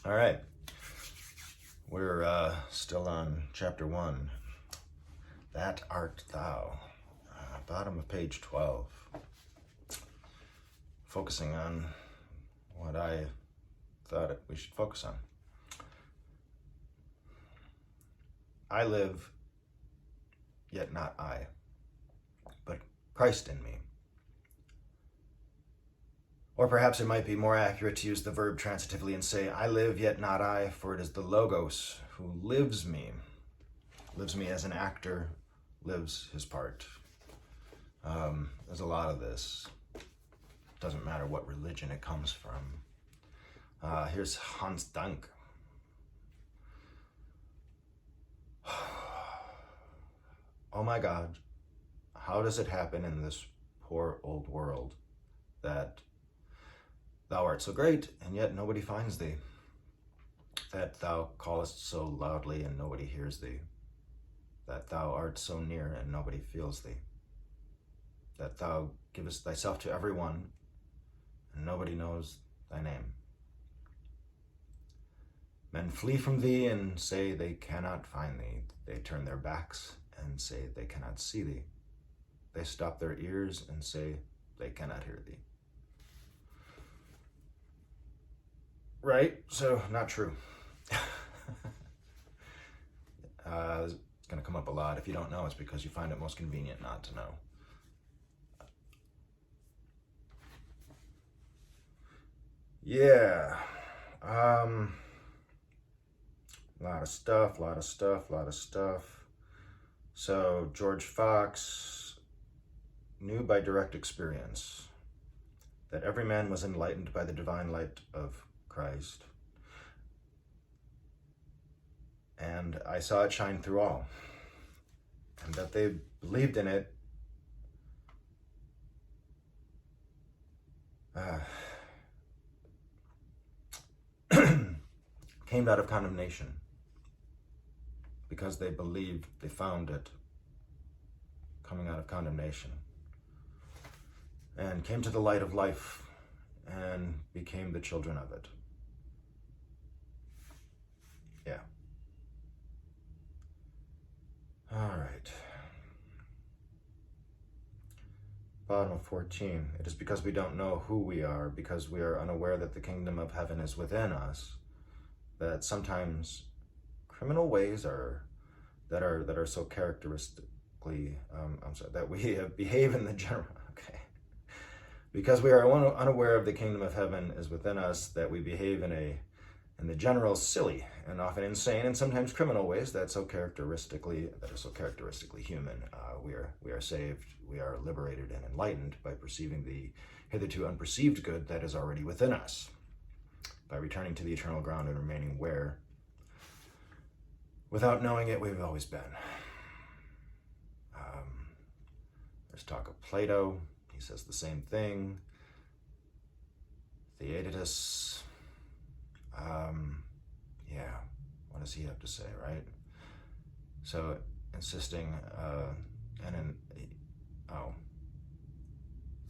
All right. We're still on chapter 1. That art thou. Bottom of page 12. Focusing on what I thought we should focus on. I live, yet not I, but Christ in me. Or perhaps it might be more accurate to use the verb transitively and say, I live, yet not I, for it is the Logos who lives me as an actor lives his part. There's a lot of this. Doesn't matter what religion it comes from. Here's Hans Dank. Oh my God, how does it happen in this poor old world that thou art so great, and yet nobody finds thee? That thou callest so loudly, and nobody hears thee? That thou art so near, and nobody feels thee? That thou givest thyself to everyone, and nobody knows thy name? Men flee from thee and say they cannot find thee. They turn their backs and say they cannot see thee. They stop their ears and say they cannot hear thee. Right? So, not true. It's going to come up a lot. If you don't know, it's because you find it most convenient not to know. Yeah. Lot of stuff. So, George Fox knew by direct experience that every man was enlightened by the divine light of Christ. And I saw it shine through all. And that they believed in it came out of condemnation because they believed they found it coming out of condemnation and came to the light of life and became the children of it. Yeah. All right. Bottom of 14. It is because we don't know who we are, because we are unaware that the kingdom of heaven is within us, that sometimes criminal ways that are so characteristically that we behave in the general. Okay. Because we are unaware of the kingdom of heaven is within us, that we behave in the general silly and often insane and sometimes criminal ways that are so characteristically human. We are saved, we are liberated and enlightened by perceiving the hitherto unperceived good that is already within us, by returning to the eternal ground and remaining where, without knowing it, we've always been. There's talk of Plato. He says the same thing. Theaetetus. Yeah, what does he have to say, right? So, insisting,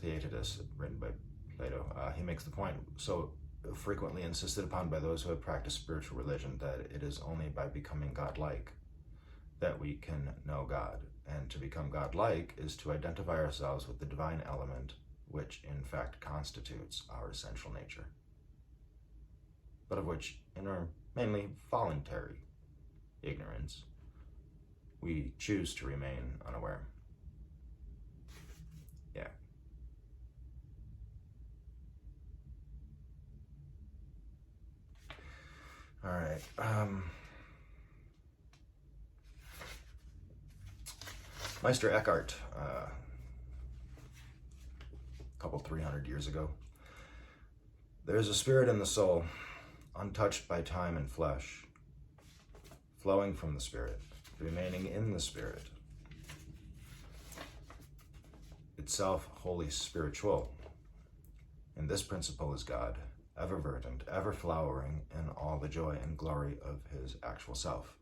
Theaetetus, written by Plato, he makes the point, so frequently insisted upon by those who have practiced spiritual religion, that it is only by becoming godlike that we can know God. And to become godlike is to identify ourselves with the divine element, which in fact constitutes our essential nature, but of which, in our mainly voluntary ignorance, we choose to remain unaware. Yeah. All right. Meister Eckhart, a couple 300 years ago. There is a spirit in the soul, untouched by time and flesh, flowing from the Spirit, remaining in the Spirit, itself wholly spiritual. And this principle is God, ever verdant, ever flowering in all the joy and glory of his actual self.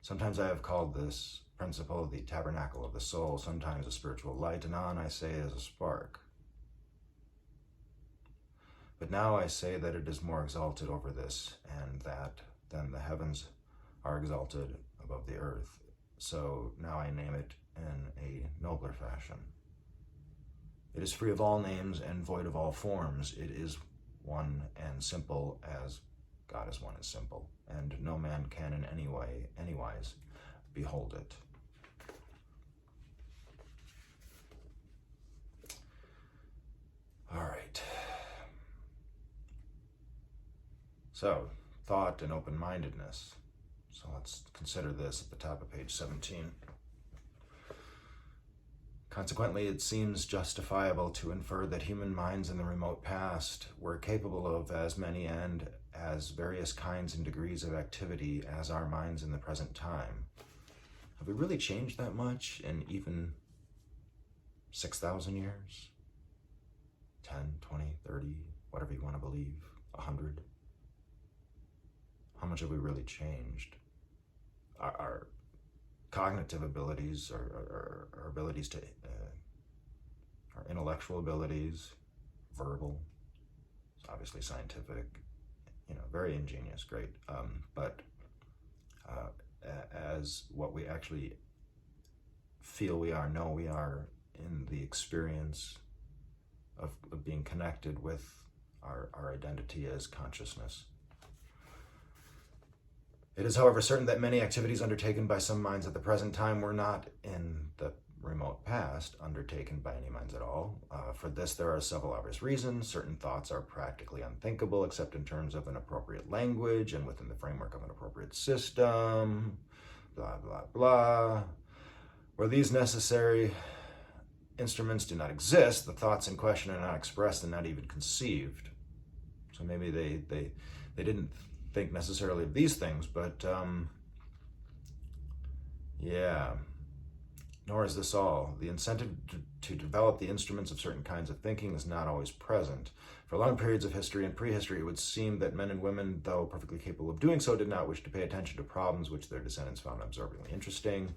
Sometimes I have called this principle the tabernacle of the soul, sometimes a spiritual light, anon I say as a spark. But now I say that it is more exalted over this, and that then the heavens are exalted above the earth. So now I name it in a nobler fashion. It is free of all names and void of all forms. It is one and simple as God is one and simple, and no man can in any way, anywise, behold it. All right. So, thought and open-mindedness. So let's consider this at the top of page 17. Consequently, it seems justifiable to infer that human minds in the remote past were capable of as many and as various kinds and degrees of activity as our minds in the present time. Have we really changed that much in even 6,000 years? 10, 20, 30, whatever you want to believe, 100? How much have we really changed? Our cognitive abilities, our abilities to, our intellectual abilities, verbal, obviously scientific, very ingenious, great. But as what we actually feel we are, know we are in the experience of being connected with our identity as consciousness. It is, however, certain that many activities undertaken by some minds at the present time were not in the remote past undertaken by any minds at all. For this, there are several obvious reasons. Certain thoughts are practically unthinkable except in terms of an appropriate language and within the framework of an appropriate system, blah, blah, blah. Where these necessary instruments do not exist, the thoughts in question are not expressed and not even conceived. So maybe they didn't think necessarily of these things, but yeah. Nor is this all. The incentive to develop the instruments of certain kinds of thinking is not always present. For long periods of history and prehistory, it would seem that men and women, though perfectly capable of doing so, did not wish to pay attention to problems which their descendants found absorbingly interesting.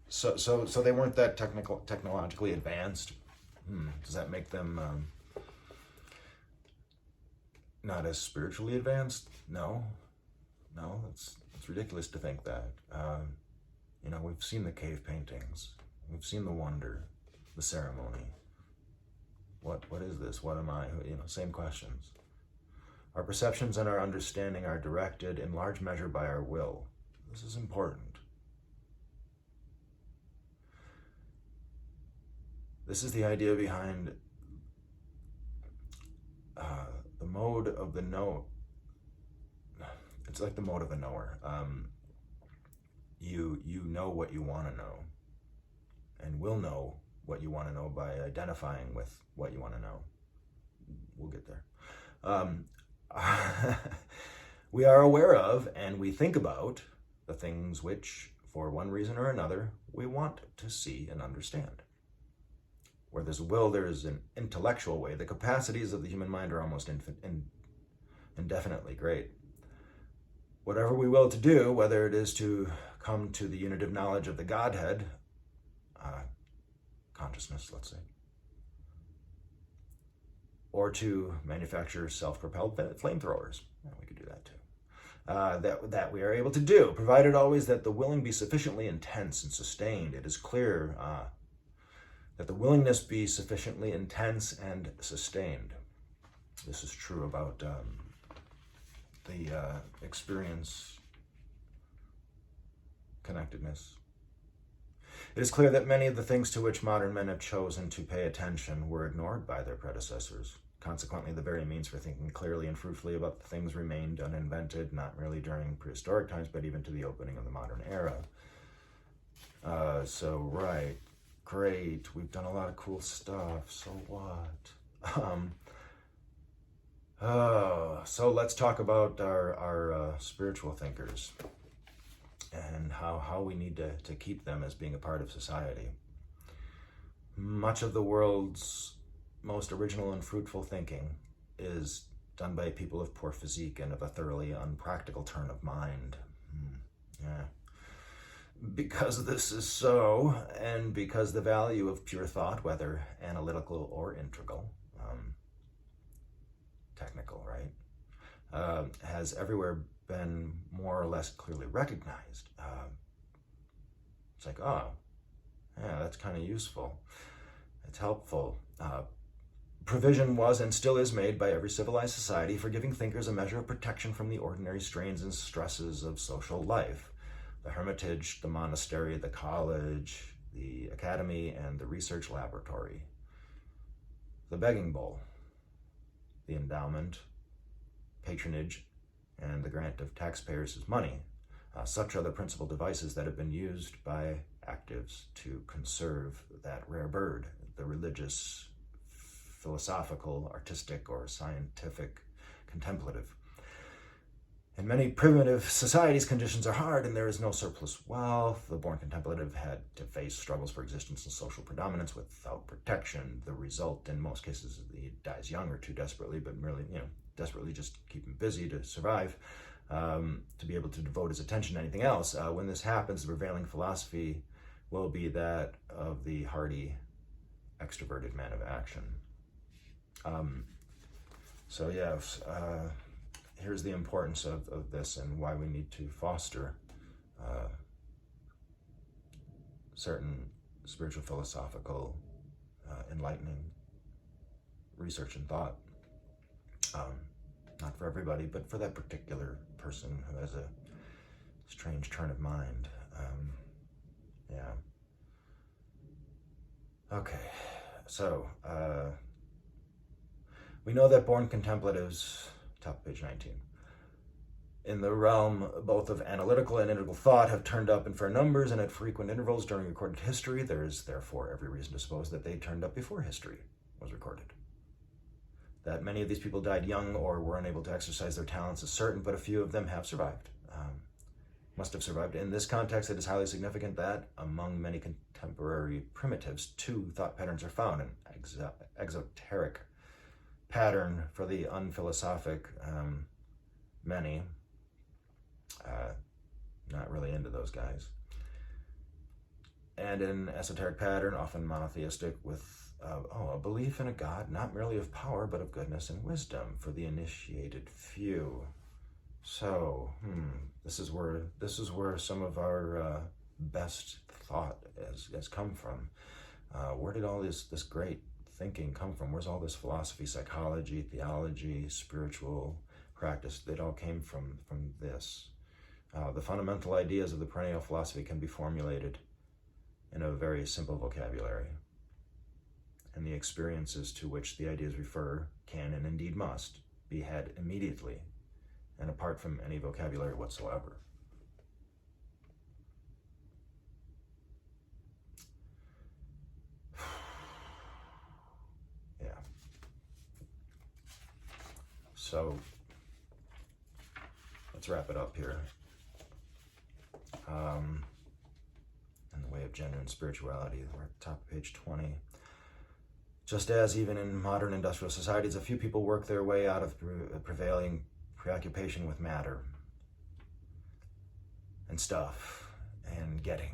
So they weren't that technologically advanced. Does that make them not as spiritually advanced? No, it's ridiculous to think that. We've seen the cave paintings. We've seen the wonder, the ceremony. What is this? What am I? Same questions. Our perceptions and our understanding are directed in large measure by our will. This is important. This is the idea behind the mode of the know. It's like the mode of a knower. You know what you want to know, and will know what you want to know by identifying with what you want to know. We'll get there. We are aware of and we think about the things which, for one reason or another, we want to see and understand. Where there's a will, there is an intellectual way. The capacities of the human mind are almost indefinitely great. Whatever we will to do, whether it is to come to the unitive knowledge of the Godhead, consciousness, let's say, or to manufacture self-propelled flamethrowers, we could do that too, that we are able to do, provided always that the willing be sufficiently intense and sustained. It is clear that the willingness be sufficiently intense and sustained. This is true about the experience connectedness. It is clear that many of the things to which modern men have chosen to pay attention were ignored by their predecessors. Consequently, the very means for thinking clearly and fruitfully about the things remained uninvented, not merely during prehistoric times, but even to the opening of the modern era. Right, great, we've done a lot of cool stuff, so what? So let's talk about our spiritual thinkers and how we need to keep them as being a part of society. Much of the world's most original and fruitful thinking is done by people of poor physique and of a thoroughly unpractical turn of mind. Yeah. Because this is so, and because the value of pure thought, whether analytical or integral, has everywhere been more or less clearly recognized. It's like, oh, yeah, that's kind of useful. It's helpful. Provision was and still is made by every civilized society for giving thinkers a measure of protection from the ordinary strains and stresses of social life. The hermitage, the monastery, the college, the academy, and the research laboratory. The begging bowl, the endowment, patronage, and the grant of taxpayers' money. Such are the principal devices that have been used by actives to conserve that rare bird, the religious, philosophical, artistic, or scientific contemplative. In many primitive societies, conditions are hard and there is no surplus wealth. The born contemplative had to face struggles for existence and social predominance without protection. The result, in most cases, is that he dies young or too desperately, but merely, desperately just keep him busy to survive, to be able to devote his attention to anything else. When this happens, the prevailing philosophy will be that of the hardy, extroverted man of action. Here's the importance of this and why we need to foster certain spiritual, philosophical, enlightening research and thought. Not for everybody, but for that particular person who has a strange turn of mind. Okay, so we know that born contemplatives, top of page 19, in the realm both of analytical and integral thought have turned up in fair numbers and at frequent intervals during recorded history. There is therefore every reason to suppose that they turned up before history was recorded. That many of these people died young or were unable to exercise their talents is certain, but a few of them have survived. Must have survived. In this context, it is highly significant that among many contemporary primitives, two thought patterns are found: an exoteric pattern for the unphilosophic many, not really into those guys, and an esoteric pattern, often monotheistic, with a belief in a God, not merely of power, but of goodness and wisdom for the initiated few. So, this is where some of our best thought has come from. Where did all this great thinking come from? Where's all this philosophy, psychology, theology, spiritual practice? It all came from this. The fundamental ideas of the perennial philosophy can be formulated in a very simple vocabulary, and the experiences to which the ideas refer can, and indeed must, be had immediately and apart from any vocabulary whatsoever. Yeah. So, let's wrap it up here. In the way of genuine spirituality, we're at the top of page 20. Just as even in modern industrial societies, a few people work their way out of prevailing preoccupation with matter and stuff and getting,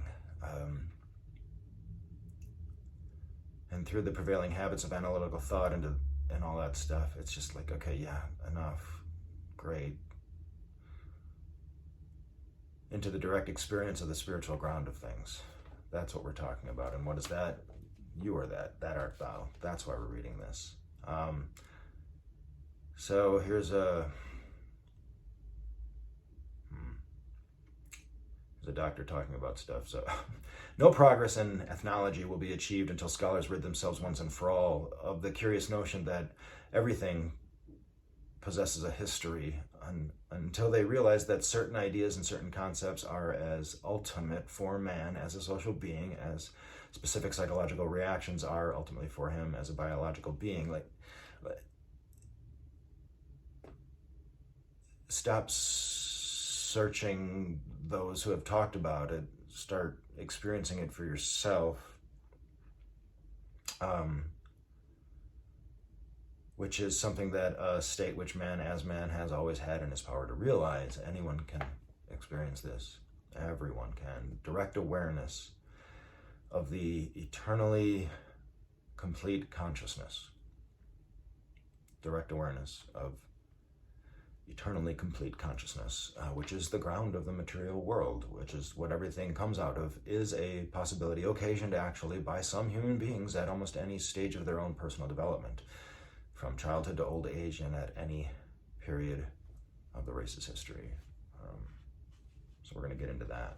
and through the prevailing habits of analytical thought and all that stuff, it's just like, okay, yeah, enough, great, into the direct experience of the spiritual ground of things. That's what we're talking about. And what is that? You are that art thou. That's why we're reading this. So here's a doctor talking about stuff. So, no progress in ethnology will be achieved until scholars rid themselves once and for all of the curious notion that everything possesses a history, until they realize that certain ideas and certain concepts are as ultimate for man as a social being as specific psychological reactions are ultimately for him as a biological being. Stop searching those who have talked about it, start experiencing it for yourself, which is something that a state which man as man has always had in his power to realize. Anyone can experience this. Everyone can. Direct awareness of the eternally complete consciousness. Direct awareness of eternally complete consciousness, which is the ground of the material world, which is what everything comes out of, is a possibility occasioned actually by some human beings at almost any stage of their own personal development, from childhood to old age and at any period of the race's history. So we're going to get into that.